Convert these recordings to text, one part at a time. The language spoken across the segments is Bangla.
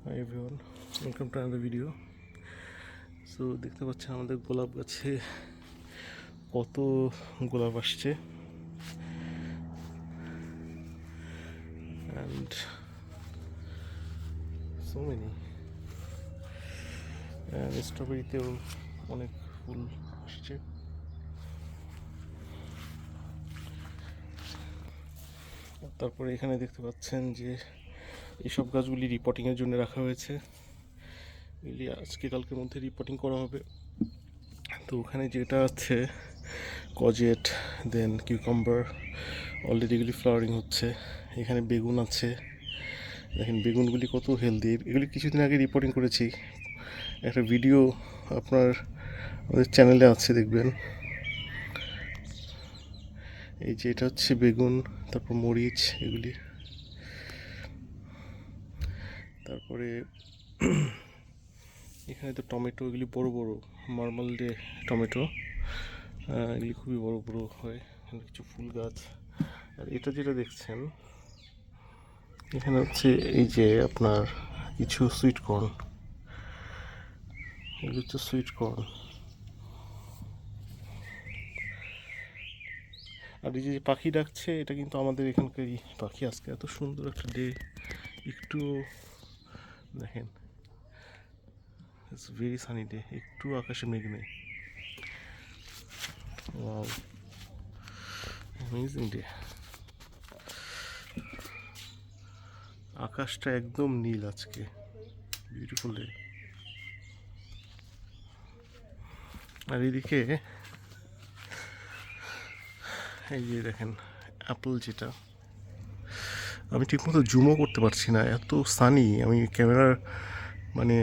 Hi everyone, welcome to another video. So দেখতে পাচ্ছেন আমাদের গোলাপ গাছে কত গোলাপ আসছে, অ্যান্ড সো মেনি। স্ট্রবেরিতেও অনেক ফুল আসছে। তারপরে এখানে দেখতে পাচ্ছেন যে এইসব গাছগুলি রিপোর্টিংয়ের জন্য রাখা হয়েছে। এগুলি আজকে কালকের মধ্যে রিপোর্টিং করা হবে। তো ওখানে যেটা আছে কজেট, দেন কিউকাম্বার, অলরেডি এগুলি ফ্লাওয়ারিং হচ্ছে। এখানে বেগুন আছে, দেখেন বেগুনগুলি কত হেলদি। এগুলি কিছুদিন আগে রিপোর্টিং করেছি, একটা ভিডিও আপনার আমাদের চ্যানেলে আছে, দেখবেন। এই যে এটা হচ্ছে বেগুন, তারপর মরিচ, এগুলি। তারপরে এখানে তো টমেটো, এগুলি বড় বড় মার্মালডে টমেটো, এগুলি খুবই বড় বড় হয়। কিছু ফুল গাছ। আর এটা যেটা দেখছেন এখানে হচ্ছে এই যে আপনার কিছু সুইট কর্ন, এগুলো হচ্ছে সুইট কর্ন। আর এই যে পাখি ডাকছে, এটা কিন্তু আমাদের এখানকারই পাখি। আজকে এত সুন্দর একটা ডে, একটু দেখেন, ইটস ভেরি সানি ডে, একটু আকাশে মেঘ নেই। Wow, amazing day. আকাশটা একদম নীল আজকে, বিউটিফুল ডে। আর এদিকে এই যে দেখেন অ্যাপল, যেটা আমি ঠিকমতো জুমও করতে পারছি না, এত সানি। আমি ক্যামেরার মানে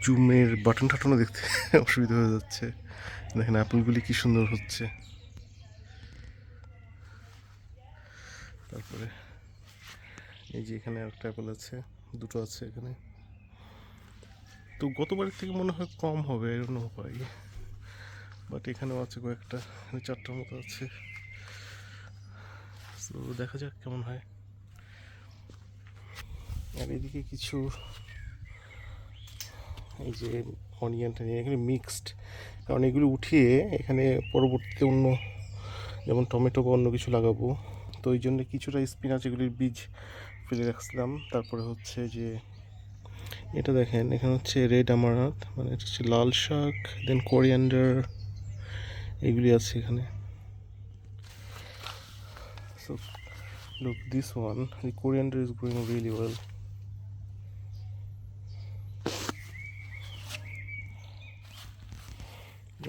জুমের বাটন টাটনও দেখতে অসুবিধা হয়ে যাচ্ছে। দেখেন অ্যাপলগুলি কি সুন্দর হচ্ছে। তারপরে এই যে এখানে একটা অ্যাপল আছে, দুটো আছে এখানে। তো গতবারের থেকে মনে হয় কম হবে, এরকম হয়, বাট এখানেও আছে কয়েকটা, চারটার মতো আছে। তো দেখা যাক কেমন হয়। আর এদিকে কিছু এই যে অনিয়নটা নিয়ে এখানে মিক্সড, কারণ এগুলো উঠিয়ে এখানে পরবর্তীতে অন্য যেমন টমেটো বা অন্য কিছু লাগাবো। তো ওই জন্য কিছুটা স্পিনাচ এগুলির বীজ ফেলে রাখছিলাম। তারপরে হচ্ছে যে এটা দেখেন, এখানে হচ্ছে রেড আমারান্থ, মানে এটা হচ্ছে লাল শাক, দেন কোরিয়ান্ডার, এগুলি আছে এখানে। So look, this one, the coriander is growing really well.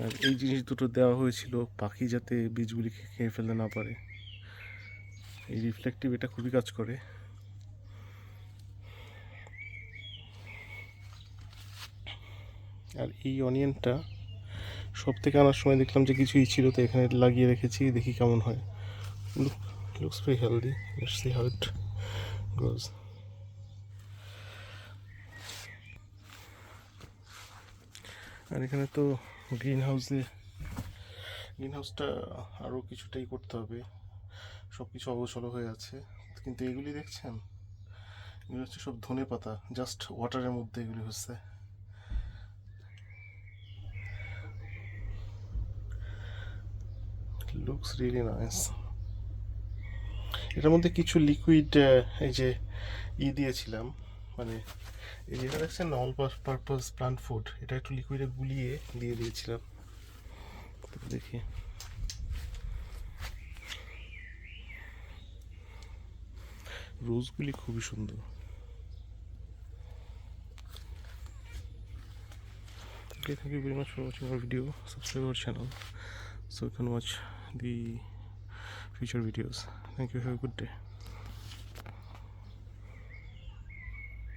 আর এই জিনিস দুটো দেওয়া হয়েছিল পাখি যাতে বীজগুলি খেয়ে ফেলতে না পারে। এই রিফ্লেক্টিভ এটা খুবই কাজ করে। আর এই অনিয়নটা সব থেকে আনার সময় দেখলাম যে কিছুই ছিল, তো এখানে লাগিয়ে রেখেছি, দেখি কেমন হয়। Looks very healthy, let's see how it grows. আর এখানে তো গ্রিন হাউসটা আরও কিছুটাই করতে হবে, সব কিছু অগোছলো হয়ে আছে। কিন্তু এগুলি দেখছেন, এগুলো হচ্ছে সব ধনে পাতা, জাস্ট ওয়াটারের মধ্যে এগুলি হচ্ছে। Looks really nice. এটার মধ্যে কিছু লিকুইড এই যে দিয়েছিলাম, মানে এই যেটা দেখছেন অল পারপাস প্লান্ট ফুড, এটা একটু লিকুইডে গুলিয়ে দিয়ে দিয়েছিলাম। দেখি, রোজগুলি খুবই সুন্দর। Okay, thank you very much for watching our video. Subscribe our channel so you can watch the future videos. Thank you. Have a good day.